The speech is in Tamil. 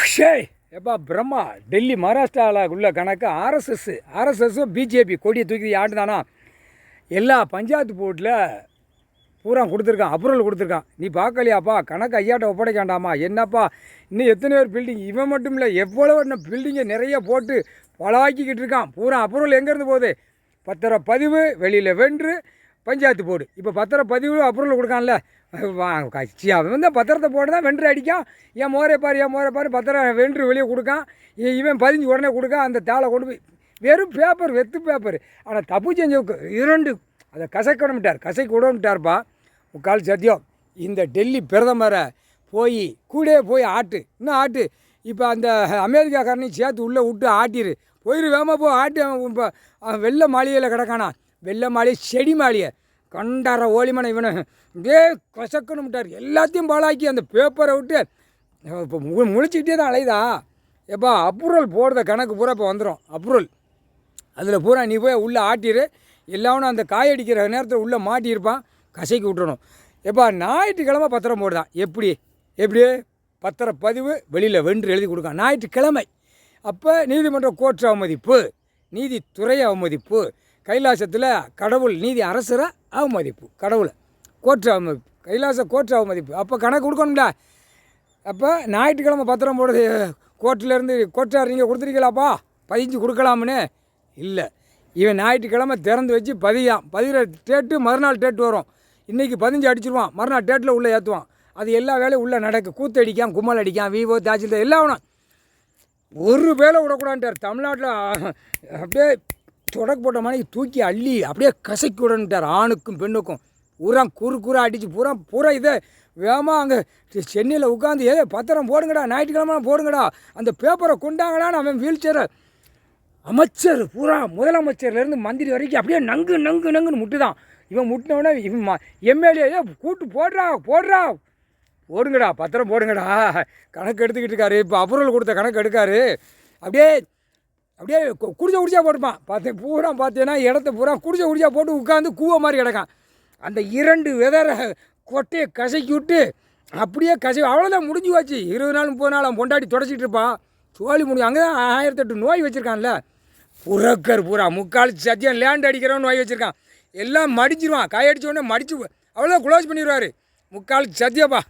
ஷேய் எப்பா பிரம்மா டெல்லி மகாராஷ்டிராவில் உள்ள கணக்கு ஆர்எஸ்எஸ்ஸும் பிஜேபி கொடியை தூக்கி ஆண்டுதானா எல்லா பஞ்சாயத்து போர்ட்டில் பூரா கொடுத்துருக்கான், அப்ரூவல் கொடுத்துருக்கான். நீ பார்க்கலையாப்பா? கணக்கு ஐயாட்ட ஒப்படைக்காண்டாமா? என்னப்பா இன்னும் எத்தனை பேர் பில்டிங், இவன் மட்டும் இல்லை எவ்வளோ இன்னும் பில்டிங்கை நிறைய போட்டு பழாக்கிக்கிட்டு இருக்கான். பூரா அப்ரூவல் எங்கேருந்து போகுது? பத்திரப்பதிவு வெளியில் வென்று பஞ்சாயத்து போர்டு. இப்போ பத்திரப்பதிவு அப்ரூவல் கொடுக்கான்ல, அவன் வந்து பத்திரத்தை போட்டு தான் வென்று அடிக்கான். என் மோரே பாரு பத்திரம் வென்று வெளியே கொடுக்கான். இவன் பதிஞ்சு உடனே கொடுக்க அந்த தாளை கொண்டு போய் வெறும் பேப்பர், வெத்து பேப்பர். ஆனால் தப்பு செஞ்ச இரண்டு அதை கசைக்கு விடமிட்டார்ப்பா. முக்கால் சத்தியம் இந்த டெல்லி பிரதமரை போய் ஆட்டு, இன்னும் ஆட்டு. இப்போ அந்த அமெரிக்காக்காரனையும் சேர்த்து உள்ளே விட்டு ஆட்டிரு, போயிரு வேமா போ ஆட்டு. இப்போ வெள்ளை மாளிகையில் கிடக்கானா, வெள்ளை மாளிகை செடி மாளிகை கண்டார ஓலிமனை இவனை இதே கசக்கணும்ட்டார். எல்லாத்தையும் பாழாக்கி அந்த பேப்பரை விட்டு இப்போ முழிச்சிக்கிட்டே தான் அலைதா. எப்பா அப்ரூவல் போடுற கணக்கு பூரா இப்போ வந்துடும் அப்ரூவல். அதில் பூரா நீ போய் உள்ளே ஆட்டிரு. எல்லாவனும் அந்த காயடிக்கிற நேரத்தில் உள்ளே மாட்டியிருப்பான், கசைக்கு விட்டுறணும். எப்பா ஞாயிற்றுக்கிழமை பத்திரம் போடுதான். எப்படி பத்திரப்பதிவு வெளியில் வென்று எழுதி கொடுக்கான் ஞாயிற்றுக்கிழமை. அப்போ நீதிமன்ற கோர்ட் அவமதிப்பு, நீதித்துறை அவமதிப்பு, கைலாசத்தில் கடவுள் நீதி அரசரை அவமதிப்பு, கடவுளை கோர்ட் அவமதிப்பு, கைலாச கோர்ட் அவமதிப்பு. அப்போ கணக்கு கொடுக்கணும்ல. அப்போ ஞாயிற்றுக்கிழமை பத்திரம் போடுறது கோர்ட்டிலேருந்து கோர்ட்டார் நீங்கள் கொடுத்துருக்கீங்களாப்பா, பதிஞ்சு கொடுக்கலாம்னு இல்லை. இவன் ஞாயிற்றுக்கிழமை திறந்து வச்சு பதிகிற டேட்டு மறுநாள் டேட்டு வரும். இன்றைக்கி பதிஞ்சு அடிச்சிருவான், மறுநாள் டேட்டில் உள்ளே ஏற்றுவான். அது எல்லா வேலையும் உள்ளே நடக்கு. கூத்தடிக்கான், கும்மல் அடிக்கான், விவோ தாசில்தார் எல்லாம் வேணும். ஒரு வேலை விடக்கூடான்ட்டார். தமிழ்நாட்டில் அப்படியே தொடக்கு போட்ட மாதிரி தூக்கி அள்ளி அப்படியே கசக்கி விடணுட்டார். ஆணுக்கும் பெண்ணுக்கும் பூரா குறுக்குறா அடித்து பூரா இதை வேகமாக அங்கே சென்னையில் உட்காந்து பத்திரம் போடுங்கடா, ஞாயிற்றுக்கிழமை போடுங்கடா, அந்த பேப்பரை கொண்டாங்கடான்னு அவன் வீல் சேரை அமைச்சர் பூரா முதலமைச்சர்லேருந்து மந்திரி வரைக்கும் அப்படியே நங்குன்னு முட்டுதான். இவன் முட்டினவுடனே இவன் எம்எல்ஏ கூட்டு போடுங்கடா பத்திரம் போடுங்கடா கணக்கு எடுத்துக்கிட்டு இருக்காரு. இப்போ அப்ரூவல் கொடுத்த கணக்கு எடுக்காரு. அப்படியே குடிச்சா போட்டுப்பான். பார்த்தீங்கன்னா இடத்த பூரா குடிச்சா போட்டு உட்காந்து கூவ மாதிரி கிடக்கான். அந்த இரண்டு விதரை கொட்டையை கசக்கி விட்டு அப்படியே அவ்வளோதான் முடிஞ்சு வச்சு. 20 நாள் 30 நாள் அவன் பொண்டாடி தொடச்சிட்டு இருப்பான். சோழி முடியும். அங்கே தான் 1008 நோய் வச்சுருக்கான்ல. புறக்கர் பூரா முக்கால் சத்தியம் லேண்ட் அடிக்கிறவன் நோய் வச்சுருக்கான். எல்லாம் மடிச்சிருவான். காயடிச்ச உடனே மடிச்சு அவ்வளோதான் க்ளோஸ் பண்ணிடுவார். முக்கால் சத்தியப்பா.